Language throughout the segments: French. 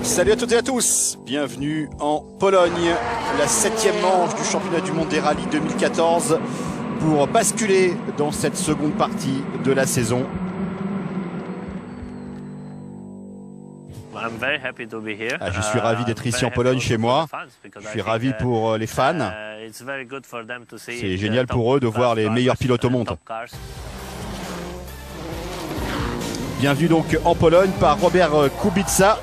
Salut à toutes et à tous, bienvenue en Pologne, la 7e manche du championnat du monde des rallyes 2014 pour basculer dans cette seconde partie de la saison. Je suis ravi d'être ici en Pologne chez moi, je suis ravi pour les fans, c'est génial pour eux de voir les meilleurs pilotes au monde. Bienvenue donc en Pologne par Robert Kubica,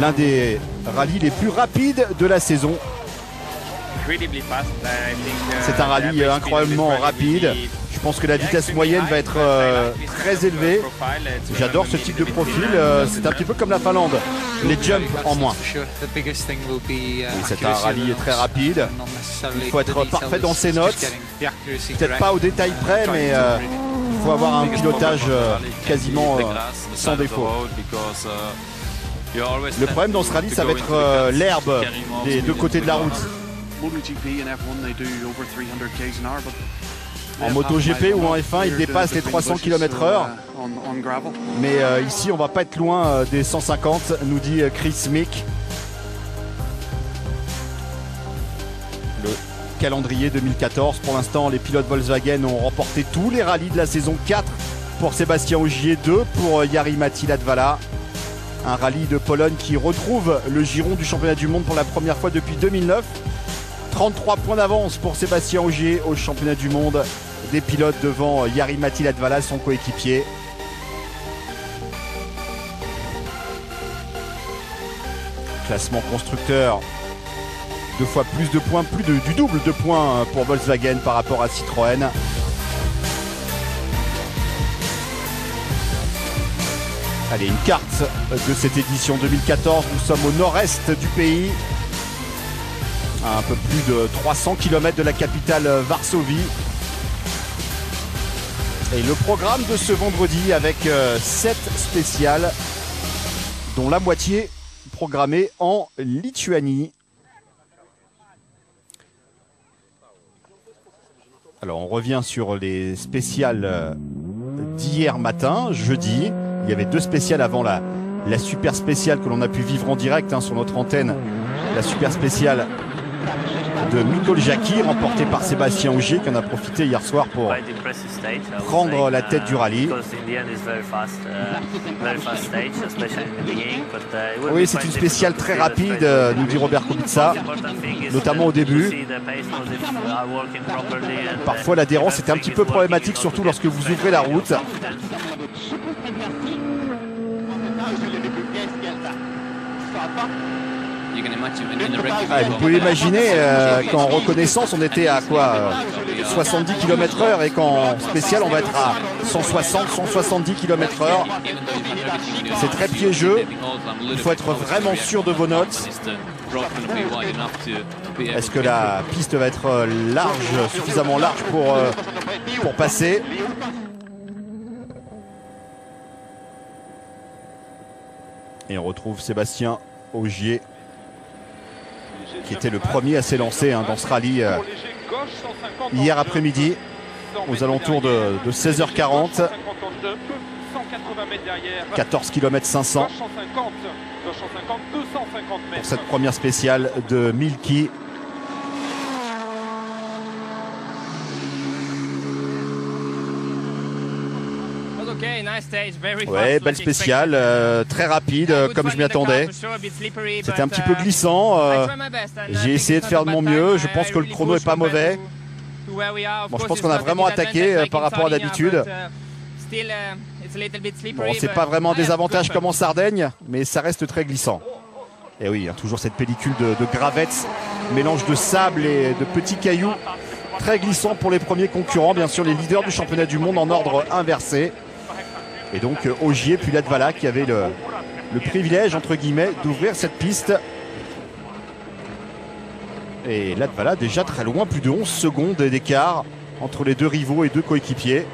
l'un des rallyes les plus rapides de la saison. C'est un rallye incroyablement rapide. Je pense que la vitesse moyenne va être très élevée. J'adore ce type de profil. C'est un petit peu comme la Finlande. Les jumps en moins. C'est un rallye très rapide. Il faut être parfait dans ses notes. Peut-être pas au détail près, mais il faut avoir un pilotage quasiment sans défaut. Le problème dans ce rallye, ça va être l'herbe des deux côtés de la route. En MotoGP ou en F1, il dépasse les 300 km/h. Mais ici, on va pas être loin des 150, nous dit Chris Mick. Le calendrier 2014, pour l'instant, les pilotes Volkswagen ont remporté tous les rallyes de la saison 4 pour Sébastien Ogier, 2 pour Jari-Matti Latvala. Un rallye de Pologne qui retrouve le giron du championnat du monde pour la première fois depuis 2009. 33 points d'avance pour Sébastien Ogier au championnat du monde des pilotes devant Jari-Matti Latvala, son coéquipier. Classement constructeur, 2 fois plus de points, du double de points pour Volkswagen par rapport à Citroën. Allez, une carte de cette édition 2014. Nous sommes au nord-est du pays, à un peu plus de 300 km de la capitale Varsovie. Et le programme de ce vendredi avec 7 spéciales, dont la moitié programmée en Lituanie. Alors on revient sur les spéciales d'hier matin, jeudi. Il y avait 2 spéciales avant la super spéciale que l'on a pu vivre en direct sur notre antenne. La super spéciale de Mikol Jaki, remportée par Sébastien Ogier, qui en a profité hier soir pour prendre la tête du rallye. Oui, c'est une spéciale très rapide, nous dit Robert Kubica, notamment au début. Parfois l'adhérence est un petit peu problématique, surtout lorsque vous ouvrez la route. Vous pouvez imaginer qu'en reconnaissance on était à quoi 70 km/h et qu'en spécial on va être à 160-170 km/h. C'est très piégeux. Il faut être vraiment sûr de vos notes. Est-ce que la piste va être large, suffisamment large pour passer? Et on retrouve Sébastien Ogier, qui était le premier à s'élancer dans ce rallye hier après-midi, aux alentours de 16h40. 14 km 500 pour cette première spéciale de Milky. Ouais, belle spéciale, très rapide, comme je m'y attendais. C'était un petit peu glissant. J'ai essayé de faire de mon mieux. Je pense que le chrono est pas mauvais. Bon, je pense qu'on a vraiment attaqué par rapport à d'habitude. Bon, c'est pas vraiment des avantages comme en Sardaigne, mais ça reste très glissant. Et oui, toujours cette pellicule de gravettes, mélange de sable et de petits cailloux. Très glissant pour les premiers concurrents, bien sûr les leaders du championnat du monde en ordre inversé. Et donc Ogier puis Latvala qui avait le privilège, entre guillemets, d'ouvrir cette piste. Et Latvala déjà très loin, plus de 11 secondes d'écart entre les deux rivaux et deux coéquipiers.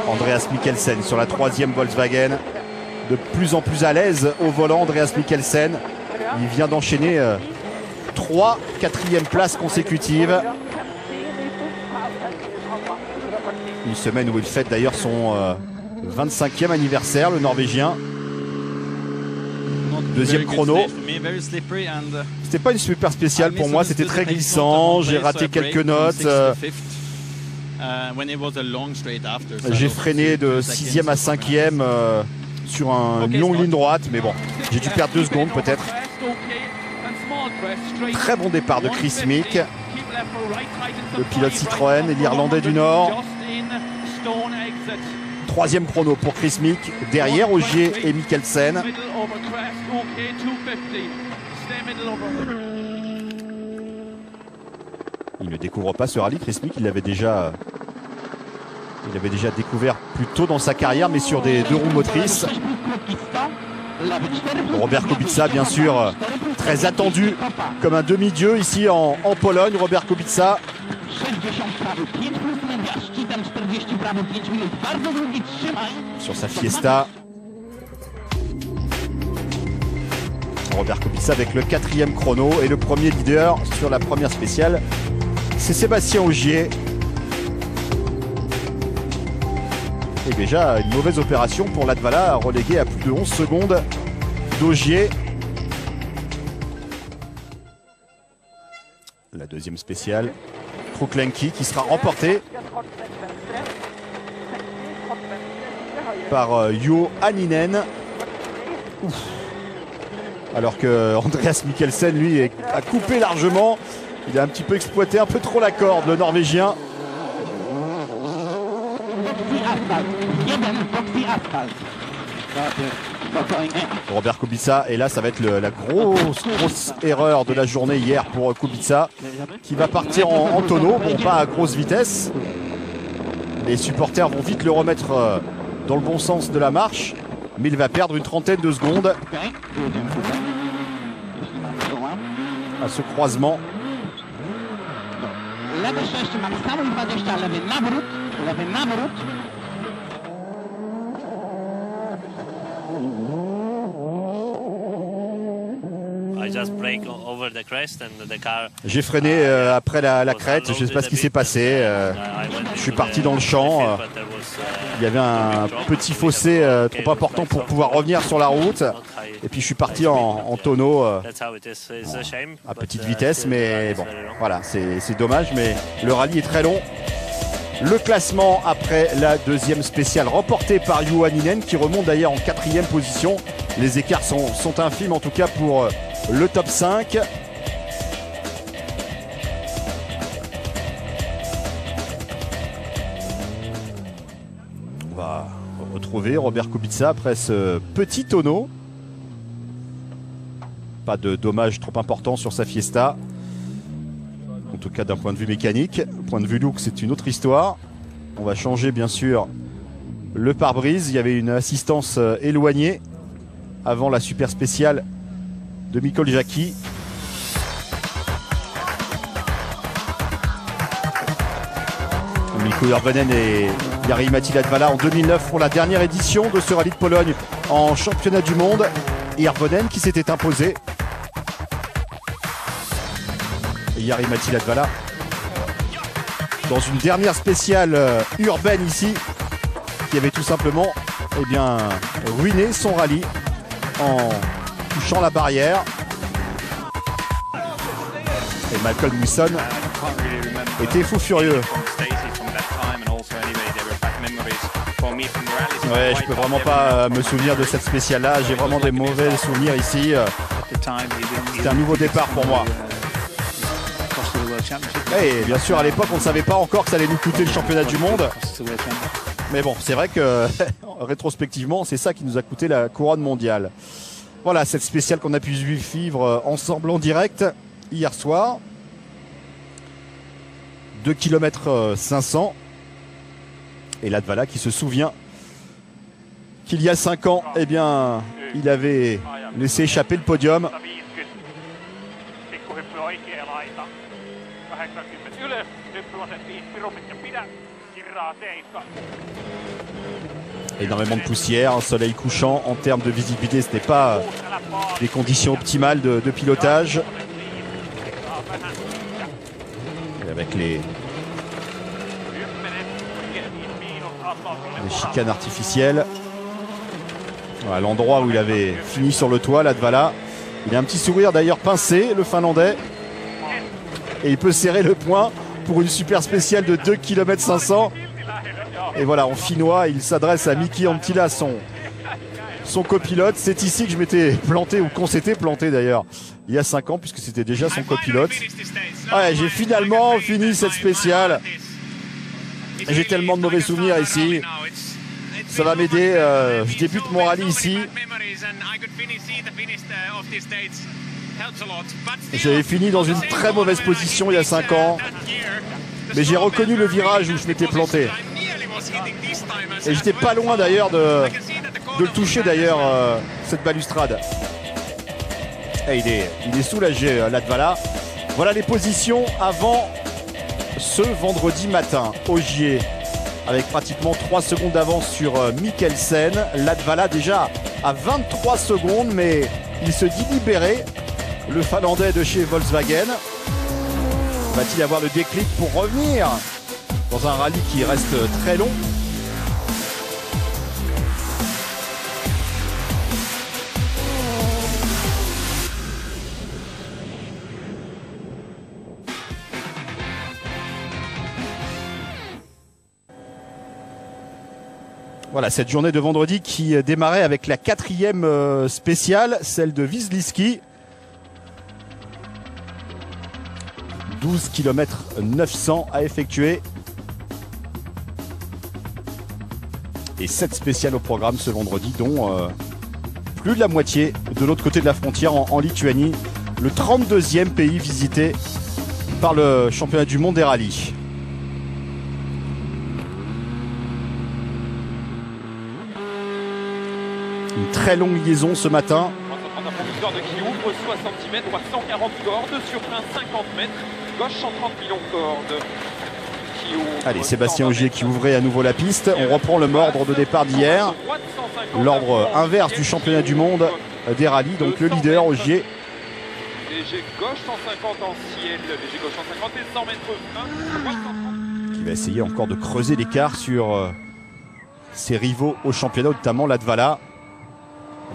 Andreas Mikkelsen sur la 3e Volkswagen, de plus en plus à l'aise au volant. Andreas Mikkelsen, il vient d'enchaîner 3 quatrièmes places consécutives. Une semaine où il fête d'ailleurs son 25e anniversaire, le Norvégien. Deuxième chrono. C'était pas une super spéciale pour moi, c'était très glissant, j'ai raté quelques notes. J'ai freiné de 6e à 5e sur une longue ligne droite, mais bon, j'ai dû perdre 2 secondes peut-être. Très bon départ de Chris Meek, le pilote Citroën et l'Irlandais du Nord. 3e chrono pour Chris Meek, derrière Ogier et Mikkelsen. Il ne découvre pas ce rallye, Chris Meek, il l'avait déjà découvert plus tôt dans sa carrière, mais sur des 2 roues motrices. Robert Kubica, bien sûr, très attendu comme un demi-dieu ici en Pologne. Robert Kubica. Sur sa Fiesta. Robert Kubica avec le 4e chrono et le premier leader sur la première spéciale. C'est Sébastien Ogier. Et déjà une mauvaise opération pour Latvala, relégué à plus de 11 secondes d'Ogier. La deuxième spéciale, Kruklenki, qui sera remporté par Juho Hänninen. Alors que Andreas Mikkelsen, lui, a coupé largement. Il a un petit peu exploité un peu trop la corde, le Norvégien. Robert Kubica, et là ça va être la grosse erreur de la journée hier pour Kubica, qui va partir en tonneau, bon pas à grosse vitesse. Les supporters vont vite le remettre dans le bon sens de la marche, mais il va perdre une trentaine de secondes à ce croisement. J'ai freiné après la crête, je ne sais pas ce qui s'est passé. Je suis parti dans le champ. Il y avait un petit fossé trop important pour pouvoir revenir sur la route. Et puis je suis parti en tonneau à petite vitesse. Mais bon, voilà, c'est dommage. Mais le rallye est très long. Le classement après la deuxième spéciale remportée par Juho Hänninen, qui remonte d'ailleurs en 4e position. Les écarts sont infimes en tout cas pour le top 5. On va retrouver Robert Kubica après ce petit tonneau. Pas de dommages trop importants sur sa Fiesta. En tout cas d'un point de vue mécanique. Point de vue look, c'est une autre histoire. On va changer bien sûr le pare-brise. Il y avait une assistance éloignée avant la super spéciale de Mikko Jaki. Mikko Hirvonen et Jari-Matti Latvala en 2009 pour la dernière édition de ce rallye de Pologne en championnat du monde. Hirvonen qui s'était imposé. Et Jari-Matti Latvala dans une dernière spéciale urbaine ici, qui avait tout simplement ruiné son rallye en touchant la barrière. Et Malcolm Wilson était fou furieux. Ouais, je peux vraiment pas me souvenir de cette spéciale-là. J'ai vraiment des mauvais souvenirs ici. C'était un nouveau départ pour moi. Et bien sûr, à l'époque, on ne savait pas encore que ça allait nous coûter le championnat du monde. Mais bon, c'est vrai que rétrospectivement, c'est ça qui nous a coûté la couronne mondiale. Voilà, cette spéciale qu'on a pu vivre ensemble en direct hier soir. 2 km 500. Et Latvala qui se souvient qu'il y a 5 ans, il avait laissé échapper le podium. Énormément de poussière, un soleil couchant. En termes de visibilité, ce n'est pas des conditions optimales de pilotage. Et avec Les chicanes artificielles. Voilà, l'endroit où il avait fini sur le toit, Latvala. Il a un petit sourire d'ailleurs pincé, le Finlandais. Et il peut serrer le poing pour une super spéciale de 2 km 500. Et voilà, en finnois, il s'adresse à Miki Anttila, son copilote. C'est ici que je m'étais planté, ou qu'on s'était planté d'ailleurs, il y a 5 ans, puisque c'était déjà son copilote. Ouais, j'ai finalement fini cette spéciale. J'ai tellement de mauvais souvenirs ici. Ça va m'aider. Je débute mon rallye ici. J'avais fini dans une très mauvaise position il y a 5 ans. Mais j'ai reconnu le virage où je m'étais planté. Et j'étais pas loin d'ailleurs de le toucher d'ailleurs, cette balustrade. Et il est soulagé, Latvala. Voilà les positions avant ce vendredi matin. Ogier avec pratiquement 3 secondes d'avance sur Mikkelsen. Latvala déjà à 23 secondes, mais il se dit libéré. Le Finlandais de chez Volkswagen. Va-t-il avoir le déclic pour revenir dans un rallye qui reste très long? Voilà, cette journée de vendredi qui démarrait avec la 4e spéciale, celle de Wisliski. 12 km 900 à effectuer. Et 7 spéciales au programme ce vendredi, dont plus de la moitié de l'autre côté de la frontière en Lituanie. Le 32e pays visité par le championnat du monde des rallyes. Une très longue liaison ce matin. Un conducteur qui ouvre 60 mètres, 140 cordes sur un 50 mètres, gauche 130 millions de cordes. Allez, Sébastien Ogier qui ouvrait à nouveau la piste. On reprend le ordre de départ d'hier. L'ordre inverse du championnat du monde des rallyes. Donc le leader, Ogier. Léger gauche 150 en ciel, léger gauche 150 et 100 mètres 1. Qui va essayer encore de creuser l'écart sur ses rivaux au championnat, notamment Latvala.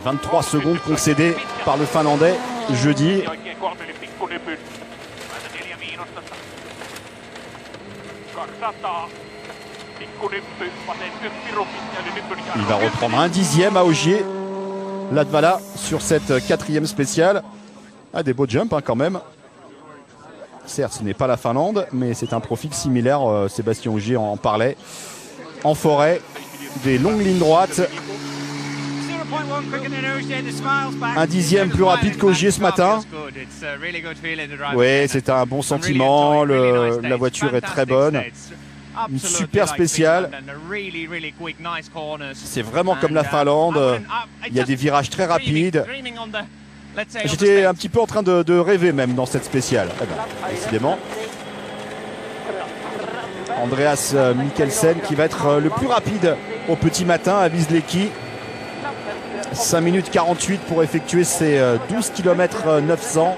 23 secondes concédées par le Finlandais jeudi. Il va reprendre un 10e à Ogier. Latvala sur cette 4e spéciale. Ah, des beaux jumps hein, quand même. Certes, ce n'est pas la Finlande, mais c'est un profil similaire. Sébastien Ogier en parlait. En forêt, des longues lignes droites. Un 10e plus rapide qu'Ogier ce matin. Oui, c'est un bon sentiment. La voiture est très bonne. Une super spéciale. C'est vraiment comme la Finlande. Il y a des virages très rapides. J'étais un petit peu en train de rêver même dans cette spéciale. Eh ben, décidément. Andreas Mikkelsen qui va être le plus rapide au petit matin à Wisliski. 5 minutes 48 pour effectuer ces 12 km 900.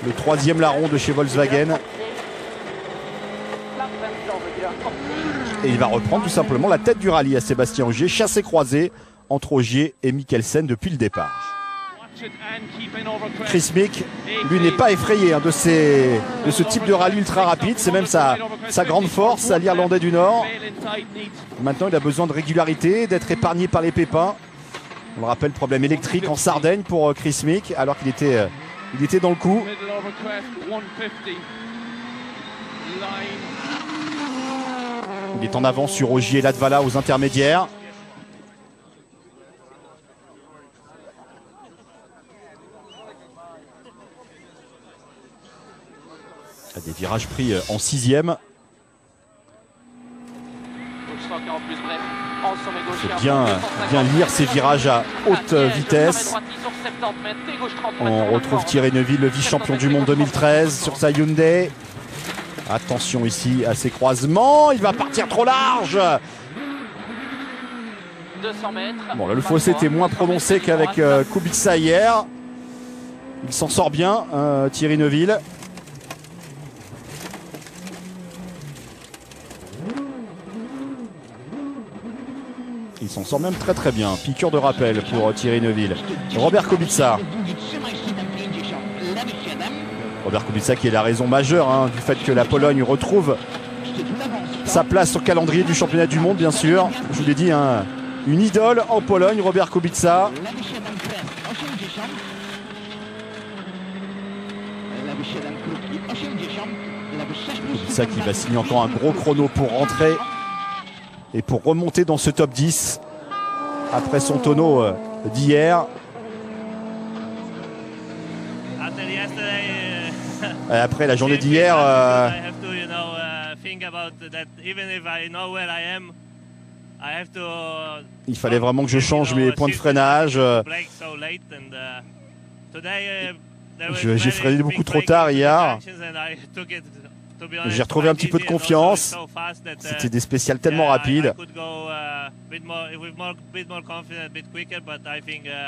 Le 3e larron de chez Volkswagen. Et il va reprendre tout simplement la tête du rallye à Sébastien Ogier, chassé croisé entre Ogier et Mikkelsen depuis le départ. Chris Mick, lui, n'est pas effrayé hein, de ce type de rallye ultra rapide. C'est même sa grande force à l'Irlandais du Nord. Maintenant, il a besoin de régularité, d'être épargné par les pépins. On le rappelle, problème électrique en Sardaigne pour Chris Mick, alors qu'il était dans le coup. Il est en avance sur Ogier et Latvala aux intermédiaires. Des virages pris en 6e. Il faut bien lire ces virages à haute vitesse. On retrouve Thierry Neuville, le vice-champion du monde 2013 sur sa Hyundai. Attention ici à ces croisements. Il va partir trop large. Bon, là, le fossé était moins prononcé qu'avec Kubica hier. Il s'en sort bien, Thierry Neuville. Il s'en sort même très très bien. Piqûre de rappel pour Thierry Neuville. Robert Kubica. Robert Kubica qui est la raison majeure du fait que la Pologne retrouve sa place au calendrier du championnat du monde, bien sûr. Je vous l'ai dit, une idole en Pologne, Robert Kubica. Kubica qui va signer encore un gros chrono pour rentrer et pour remonter dans ce top 10 après son tonneau d'hier. Après la journée d'hier, il fallait vraiment que je change mes points de freinage. J'ai freiné beaucoup trop tard hier. J'ai retrouvé un petit peu de confiance. C'était des spéciales tellement rapides.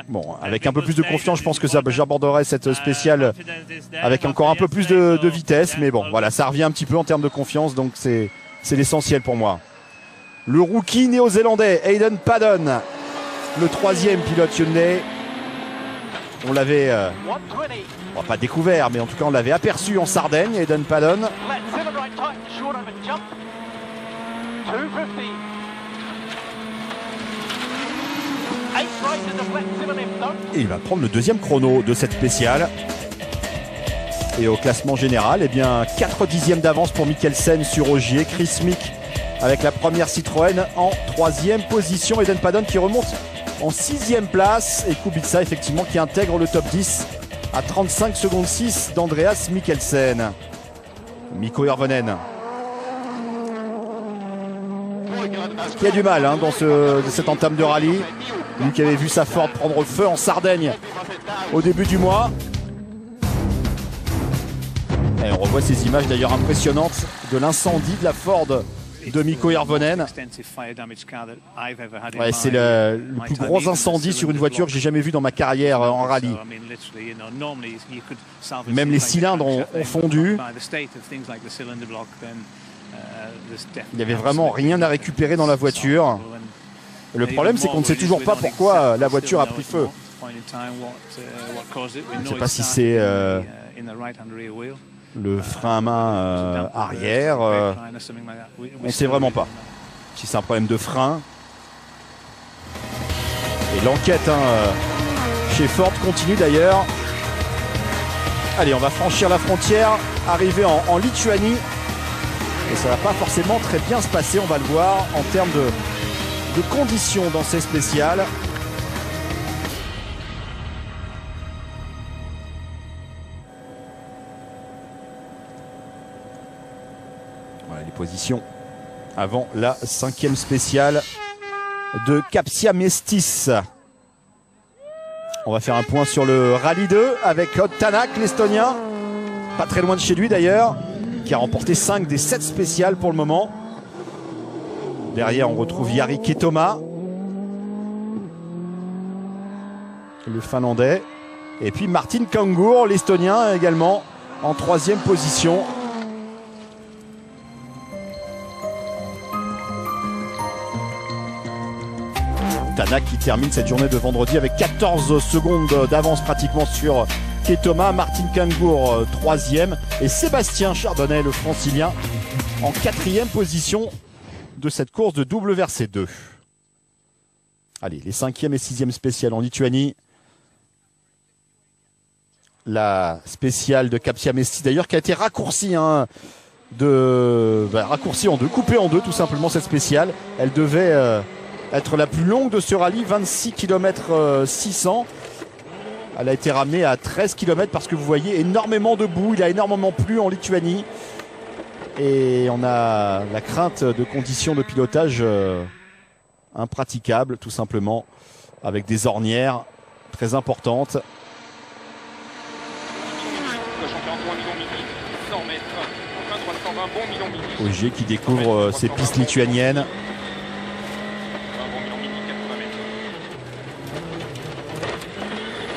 Bon, avec un peu plus de confiance, je pense que j'aborderai cette spéciale avec encore un peu plus de vitesse. Mais bon, voilà, ça revient un petit peu en termes de confiance, donc c'est l'essentiel pour moi. Le rookie néo-zélandais, Hayden Paddon, le troisième pilote Hyundai. On l'avait, pas découvert, mais en tout cas on l'avait aperçu en Sardaigne, Hayden Paddon. Et il va prendre le deuxième chrono de cette spéciale. Et au classement général, eh bien 4 dixièmes d'avance pour Mikkelsen sur Ogier. Chris Mick avec la première Citroën en 3e position. Hayden Paddon qui remonte en 6e place. Et Kubica effectivement qui intègre le top 10 à 35 secondes 6 d'Andreas Mikkelsen. Mikko Hirvonen qui a du mal dans cette entame de rallye. Lui qui avait vu sa Ford prendre feu en Sardaigne au début du mois. Et on revoit ces images d'ailleurs impressionnantes de l'incendie de la Ford de Mikko Hirvonen. Ouais, c'est le plus gros incendie sur une voiture que j'ai jamais vu dans ma carrière en rallye. Même les cylindres ont fondu. Il n'y avait vraiment rien à récupérer dans la voiture. Le problème, c'est qu'on ne sait toujours pas pourquoi la voiture a pris feu. Je ne sais pas si c'est le frein à main arrière. On ne sait vraiment pas si c'est un problème de frein. Et l'enquête chez Ford continue d'ailleurs. Allez, on va franchir la frontière, arriver en Lituanie. Et ça ne va pas forcément très bien se passer, on va le voir, en termes de conditions dans ces spéciales. Voilà les positions avant la 5e spéciale de Capsia Mestis. On va faire un point sur le Rallye 2 avec Odd Tanak, l'Estonien. Pas très loin de chez lui d'ailleurs, qui a remporté 5 des 7 spéciales pour le moment. Derrière, on retrouve Jari Ketoma, le Finlandais. Et puis Martin Kangur, l'Estonien également, en 3e position. Tanak qui termine cette journée de vendredi avec 14 secondes d'avance pratiquement sur Ketoma. Martin Kangur 3e et Sébastien Chardonnay, le francilien, en 4e position de cette course de WRC2. Allez, les 5e et 6e spéciales en Lituanie. La spéciale de Capsia Mestis d'ailleurs qui a été raccourcie, raccourcie en deux, coupée en deux tout simplement cette spéciale. Elle devait être la plus longue de ce rallye, 26 km 600. Elle a été ramenée à 13 km parce que vous voyez énormément de boue, il a énormément plu en Lituanie. Et on a la crainte de conditions de pilotage impraticables tout simplement, avec des ornières très importantes. Ogier qui découvre ces pistes lituaniennes.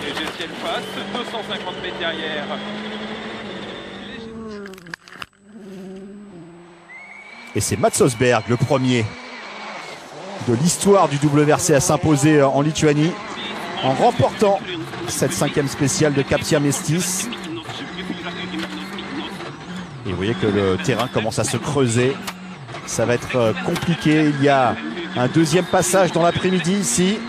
Et 250 mètres derrière. Et c'est Mats Østberg le premier. de l'histoire du WRC à s'imposer en Lituanie en remportant cette 5e spéciale de Kapsia-Mestis. Et vous voyez que le terrain commence à se creuser. Ça va être compliqué. Il y a un deuxième passage dans l'après-midi ici.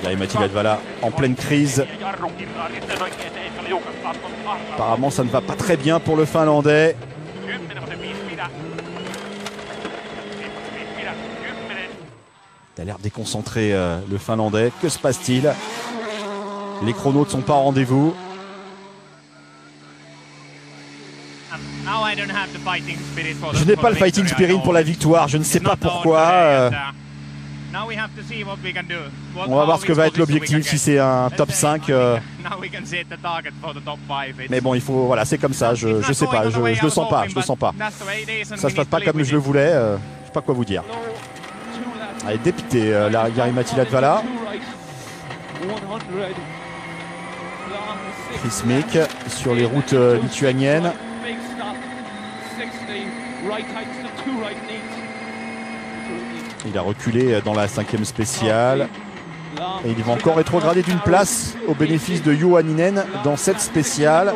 Jari-Matti Latvala en pleine crise. Apparemment ça ne va pas très bien pour le Finlandais. Il a l'air déconcentré le Finlandais. Que se passe-t-il? Les chronos ne sont pas au rendez-vous. Je n'ai pas le fighting spirit pour la victoire. Je ne sais pas pourquoi. On va voir ce que va être l'objectif, si c'est un top 5. Mais bon, il faut, voilà, c'est comme ça. Je sais pas, je le sens pas, je le sens pas. Ça se passe pas comme je le voulais. Je sais pas quoi vous dire. Allez, dépité, Jari-Matti Latvala. Chris Meek sur les routes lituaniennes. Il a reculé dans la 5e spéciale. Et il va encore rétrograder d'une place au bénéfice de Juha Hänninen dans cette spéciale.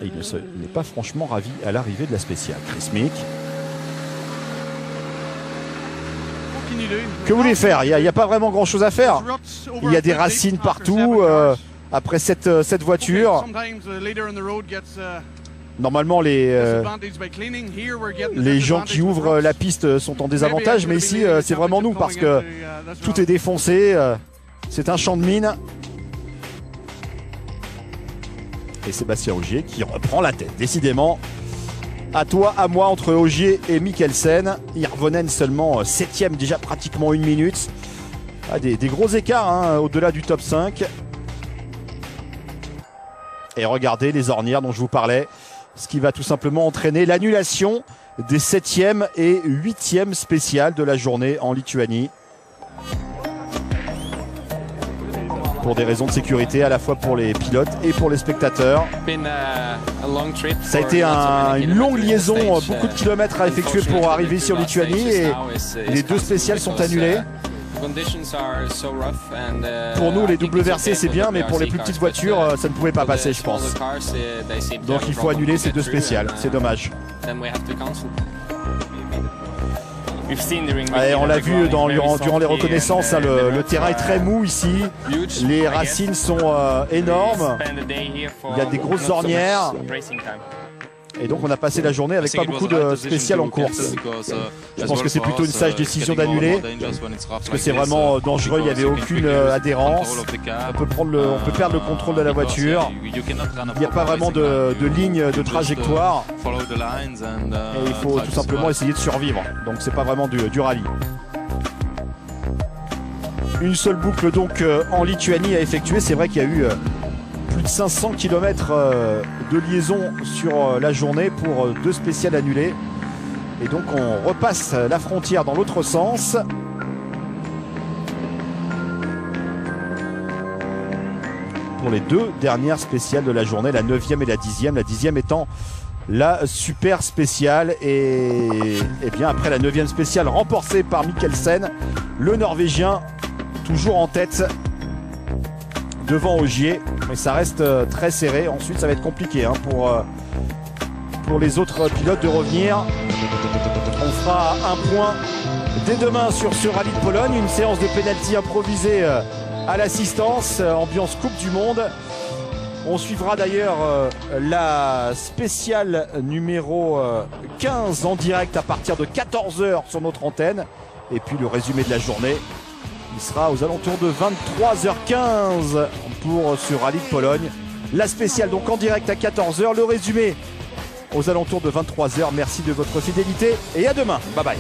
Et il n'est pas franchement ravi à l'arrivée de la spéciale. Chris Meek. Que voulez-vous faire? Il n'y a pas vraiment grand chose à faire. Il y a des racines partout après cette voiture. Normalement les gens qui ouvrent la piste sont en désavantage, mais ici c'est vraiment nous parce que tout est défoncé. C'est un champ de mine. Et Sébastien Ogier qui reprend la tête. Décidément, à toi, à moi, entre Ogier et Mikkelsen. Hirvonen seulement 7e, déjà pratiquement 1 minute. Ah, des gros écarts hein, au-delà du top 5. Et regardez les ornières dont je vous parlais. Ce qui va tout simplement entraîner l'annulation des 7e et 8e spéciales de la journée en Lituanie. Pour des raisons de sécurité, à la fois pour les pilotes et pour les spectateurs. Ça a été une longue liaison, beaucoup de kilomètres à effectuer pour arriver ici en Lituanie et les 2 spéciales sont annulées. Pour nous, les WRC, c'est bien, mais pour les plus petites voitures, ça ne pouvait pas passer, je pense. Donc il faut annuler ces 2 spéciales, c'est dommage. Ouais, on l'a vu durant les reconnaissances, hein, le terrain est très mou ici, les racines sont énormes, il y a des grosses ornières et donc on a passé la journée avec pas beaucoup de spéciales en course. Je pense que c'est plutôt une sage décision d'annuler parce que c'est vraiment dangereux, il n'y avait aucune adhérence, on peut perdre le contrôle de la voiture, il n'y a pas vraiment de ligne de trajectoire et il faut tout simplement essayer de survivre, donc c'est pas vraiment du rallye. Une seule boucle donc en Lituanie à effectuer, c'est vrai qu'il y a eu plus de 500 km de liaison sur la journée pour 2 spéciales annulées. Et donc on repasse la frontière dans l'autre sens. Pour les 2 dernières spéciales de la journée, la 9e et la 10e. La 10e étant la super spéciale. Et bien après la 9e spéciale remportée par Mikkelsen, le Norvégien toujours en tête devant Ogier, mais ça reste très serré. Ensuite ça va être compliqué hein, pour les autres pilotes de revenir. On fera un point dès demain sur ce rallye de Pologne, une séance de pénalty improvisée à l'assistance, ambiance Coupe du Monde. On suivra d'ailleurs la spéciale numéro 15 en direct à partir de 14 h sur notre antenne, et puis le résumé de la journée. Il sera aux alentours de 23h15 pour ce rallye de Pologne. La spéciale donc en direct à 14 h, le résumé aux alentours de 23 h. Merci de votre fidélité et à demain. Bye bye.